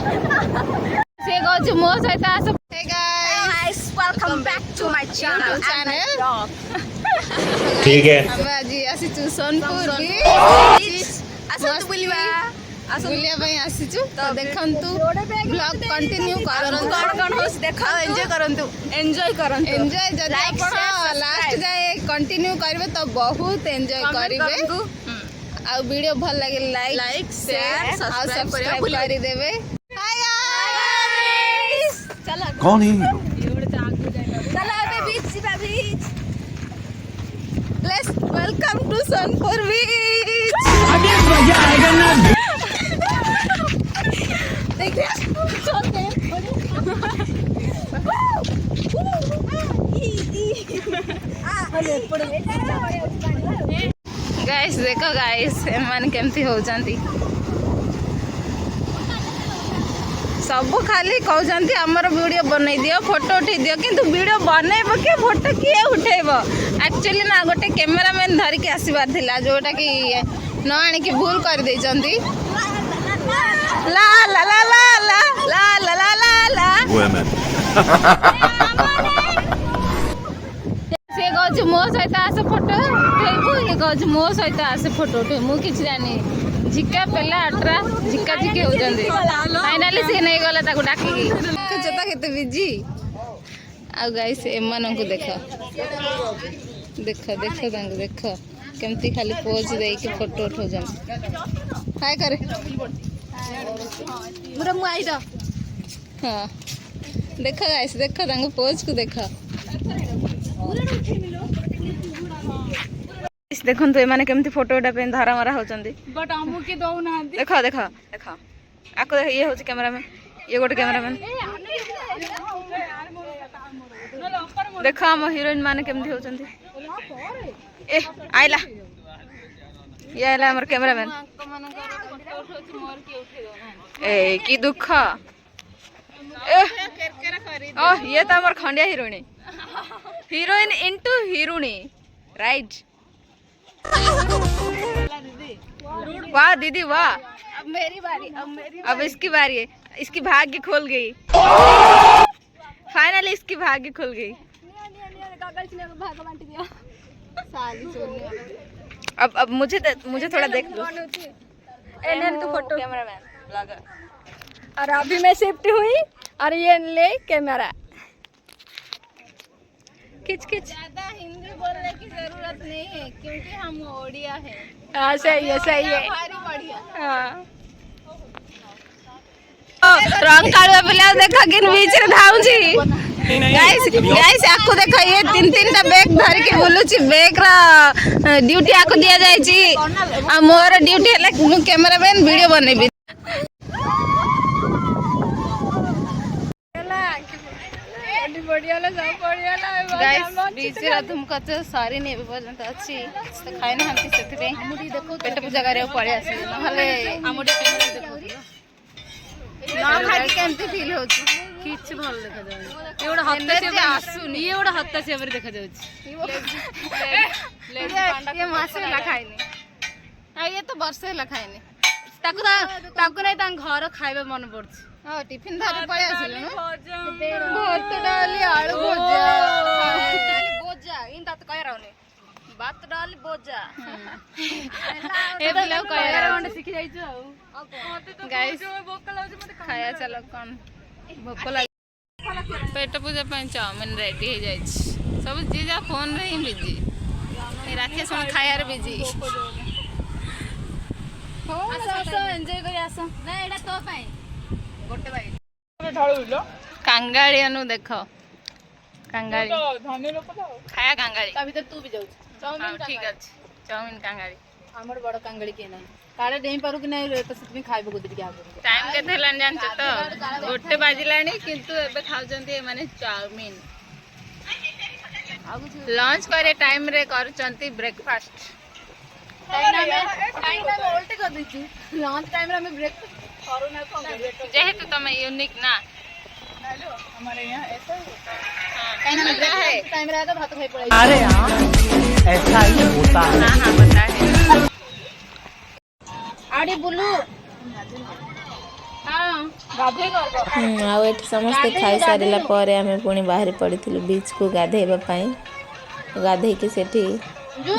से गोज मो सहित आस Hey guys, welcome back to my channel. ठीक है। हम आज आसीचु सोनपुर आसंतु बुलिवा बुलिया भाई आसीचु तो देखंतु ब्लॉग कंटिन्यू करंतु कौन होस देखो एंजॉय करंतु एंजॉय जदि आपण लास्ट जाए कंटिन्यू करबे तो बहुत एंजॉय करिवे आ वीडियो भल लागे लाइक शेयर सब्सक्राइब कर देबे। हाय गाइस चलो कौन है चलो अबे beach let's welcome to Sonpur beach. Guys देखो गाइस एमान केमती होचंती सब खाली कहते आमर वीडियो बनई दियो फोटो उठे दियो किंतु वीडियो बनइब के फोटो किए उठेब एक्चुअली ना गोटे कैमरामैन धरिकी आसबार थिला जोटा कि न आनी कि भूल कर देइचंती। ला ला ला ला ला ला ला ला ला ला से गज मो सहित आस फोटो उठेबू ये गज मो सहित आस फोटो उठे मु किछ जानी झिका पेला अट्रा झिका झिकी होजंदी फाइनली से नहीं गला ताको डाकी जता केते बिजी आ गाइस एमान को देखो देखो देखो तांको देखो केमती खाली पोज दे के फोटो उठो जन हाय करे मुरा मु आई द हां देखो गाइस देखो तांको पोज को देखो देखो तो एमाने केमती फोटो उठा पे धारा मारा होचंदी बट हमु के दउ ना देखो देखो देखो आको देख ये होची कैमरामैन ये गोटे कैमरामैन देखो हम हीरोइन माने केमती होचंदी ए आइला ये आइला हमर कैमरामैन ए की दुख ए ओ ये तो हमर खंडिया हीरोइन इनटू हीरोइनी राइट। वाह दीदी वाह अब मेरी बारी अब इसकी बारी है इसकी भाग्य खोल गई फाइनली इसकी भाग्य खुल गई। अब मुझे थोड़ा देख दो तो फोटो कैमरामैन ब्लॉगर और अभी मैं शिफ्ट हुई और ये ले कैमरा खिच खिच। ज्यादा हिंदी बोलने की जरूरत नहीं है क्योंकि हम ओडिया है। हाँ सही है भारी बढ़िया हाँ रंग काढ़वा पिला देखा किन बीच रे धाउची गाइस आको देखो ये तीन टा बैग धर के बोलुची बैग रा ड्यूटी आको दिया जायची आ मोर ड्यूटी हला कैमरामैन वीडियो बनेबी। गाइस बीच रा तुमको तो सारी ने पर्यंत अच्छी तो खाइ ना हमती सेति पे पेट पूजा करे पळे आसी नहले आमुडी कैमरा देखो ना खाइ केमती फील होची किछ भल देखा जाय एवडा हत्ता से आसुनी एवडा हत्ता से बर देखा जाउची ये मासे ला खाइनी आ ये तो वर्षे ला खाइनी ताकू नै तां घर खाइबे मन पड़छ। हां टिफिन धरि पळे आसिल न भात डाली आलू भजा बोजा इन तात कय रहने भात डाली बोजा ए तो लो कय रहने सिखि जाइछ गाइस भूख लाउछ मते खाया चलो कोन भूख लाग पेट पूजा पे चाउमीन रेडी हो जाइछ सब जीजा फोन रे ही बिजी राखे सोन खाया रे बिजी आसो एंजॉय करी आसो ना एडा तो पाई गोटे भाई कांगाड़ी अनु देखो कांगाड़ी धनी लोक तो खाया कांगाड़ी ता भीतर तू भी जाउ चाउमीन ठीक अछि चाउमीन कांगाड़ी हमर बड़ कांगाड़ी के नाही काळे डेई पारु कि नाही तो सितमी खाइबो गुदी के आगो टाइम केते हलान जान छ तो गोटे बाजिलाणी किंतु एबे खाउचंती माने चाउमीन लंच करे टाइम रे करचंती ब्रेकफास्ट टाइम में उल्टी कर दी थी लंच टाइम रे हमें ब्रेक करो ना जेहेतु तमे यूनिक ना हमारे यहाँ ऐसा ही होता है टाइम रहेगा भात खाई पड़ेगी। अरे हाँ ऐसा ही होता है। हाँ बता है आड़ी बुलू ଆଉ ଏଠି ସମସ୍ତେ ଖାଇସାରିଲା ପରେ ଆମେ ପୁଣି ବାହାରି ପଡ଼ିଥିଲୁ ବିଚ୍କୁ ଗାଧେଇବା ପାଇଁ। ଗାଧେଇକି ସେଠି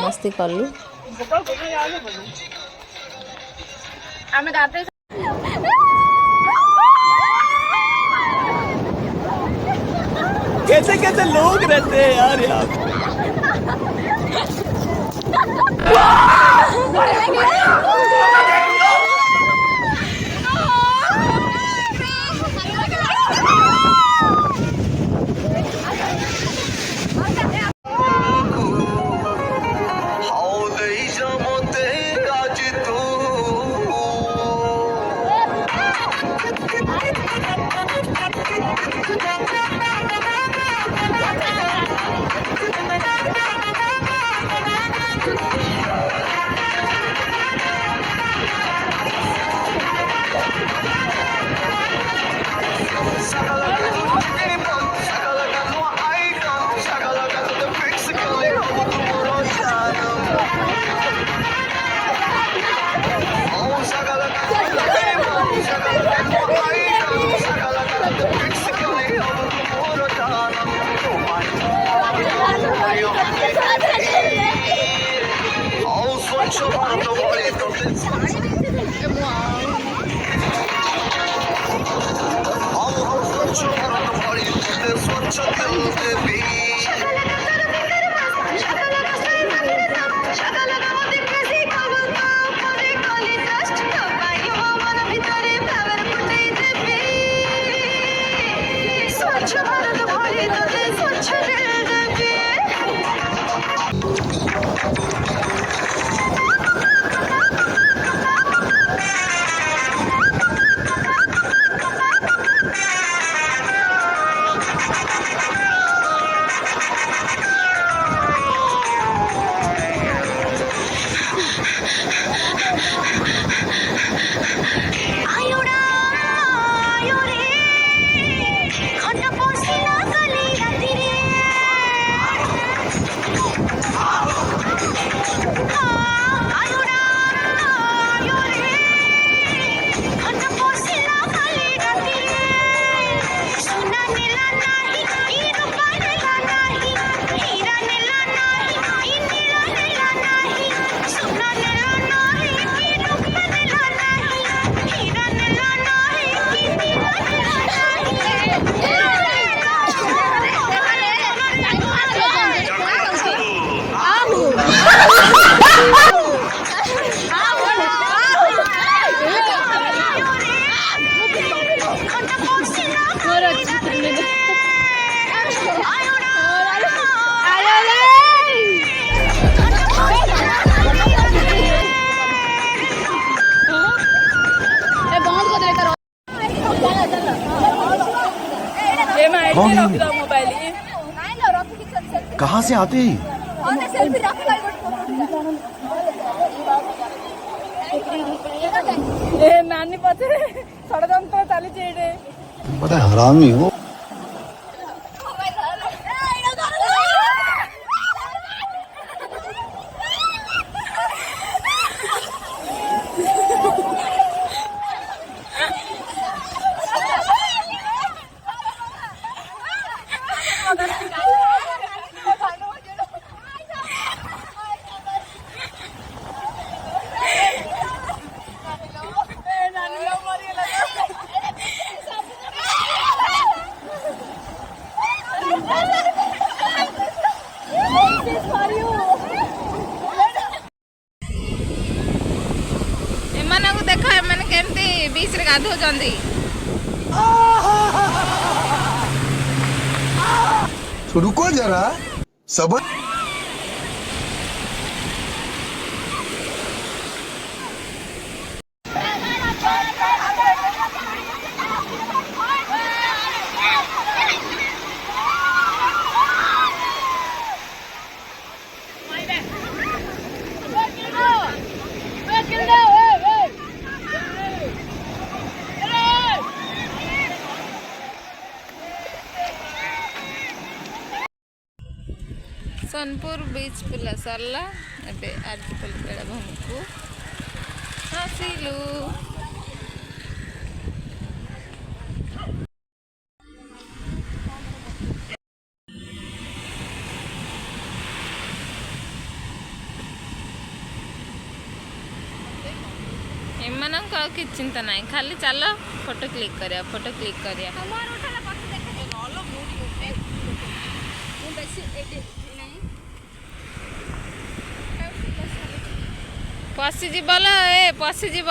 ମସ୍ତି କଲୁ। ଆମେ ଗାଧେଇ कैसे कैसे लोग रहते हैं यार यहाँ पे। कौन है? कहाँ से आते हैं? नानी पछे षड़यंत्र चली बड़ा हरामी हो। ଏମାନଙ୍କୁ ଦେଖ ଏମାନେ କେମିତି ବିଚ୍ ରେ ଗାଧଉଛନ୍ତି। रुको जरा सबर। सोनपुर बीच बुला सरला एबे आरकेपल्ली बेलाभूमि को आसिलु। ଏମାନଙ୍କ ଆଉ କିଛି ଚିନ୍ତା ନାହିଁ, ଖାଲି ଚାଲ ଫଟୋ କ୍ଲିକ୍ କରିବା, ଫଟୋ କ୍ଲିକ୍ କରିବା। ପଶିଯିବ ଲୋ, ପଶିଯିବ।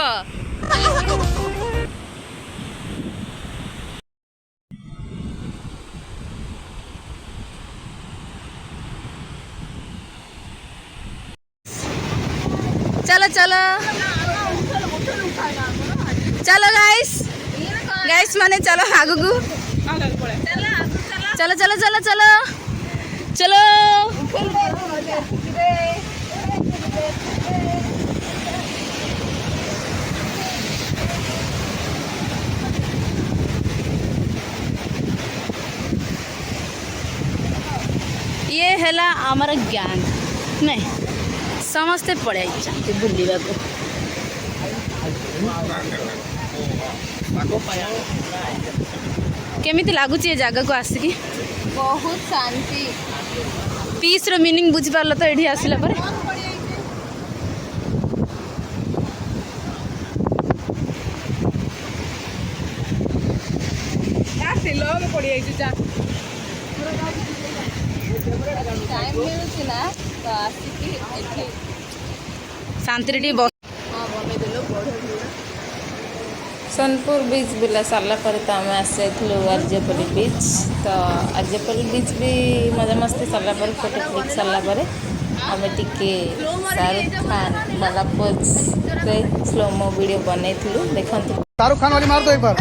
चलो चलो चलो गाइस गाइस माने चलो आगु को चलो चलो चलो चलो चलो ये है आमर गैंग नहीं समस्ते पड़े बुलवा को केमिति लगुच ये जगह को आसिकी बहुत शांति पीस रो मीनिंग बुझी पारल तो एठी आसिला पर टाइम मिलुछि ना तो आसिकी एठी शांति रे सोनपुर बीच बुला सारा पर तो आम आसलु आर्यपल्ली बीच। तो आर्यपल्ली बीच भी मजा मस्ती सारा पर फोटो क्लिक सारा पर आम टिके शाहरुख खान वाला पोज से स्लोमो वीडियो बनईलु देखते। शाहरुख खान वाली मार दो एक बार।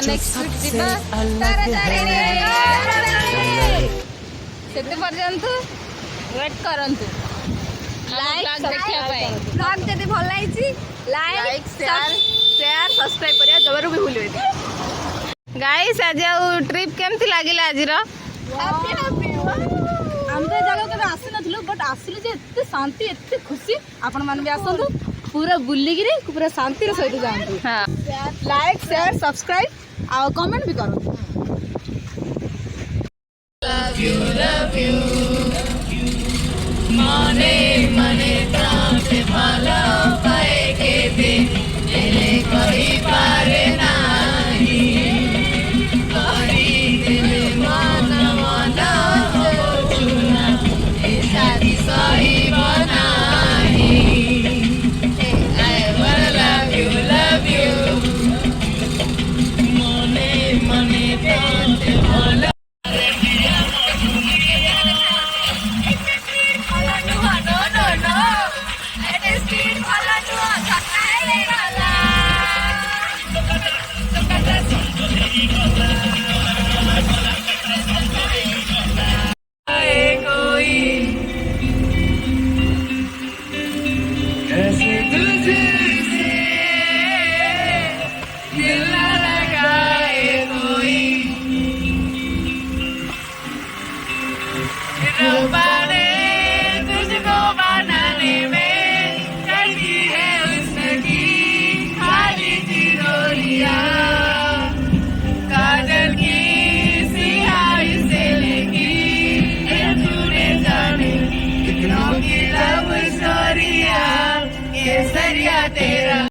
नेक्स्ट वीक जीवा सेते पर्यंत वेट करंतु लाइक देखिया पाए ब्लॉग जदी भल लाइछि लाइक शेयर सब्सक्राइब करिया जबरु भी भूलबे। गाइस आज आ ट्रिप केमती लागिला आज रो हम तो जगह के आसी नथलु बट आसिलु जे एते शांति एते खुशी आपण मान भी आसंतु पूरा बुल्ली गिरी पूरा शांति रे सहित जांतु। हां लाइक शेयर सब्सक्राइब आ कमेंट भी करो। लव यू मने मने प्राण से भालो पाए के दे एले कोई पारे नाही करी दिल मन मन हो चुना ए शादी सही बनाही I love you मने प्राण से भालो तुझको बनाने में करती है उसकी खाली चिरोलिया काजल की सियाही से लेगी तूने जाने कितनों की लव स्टोरिया ये सरिया तेरा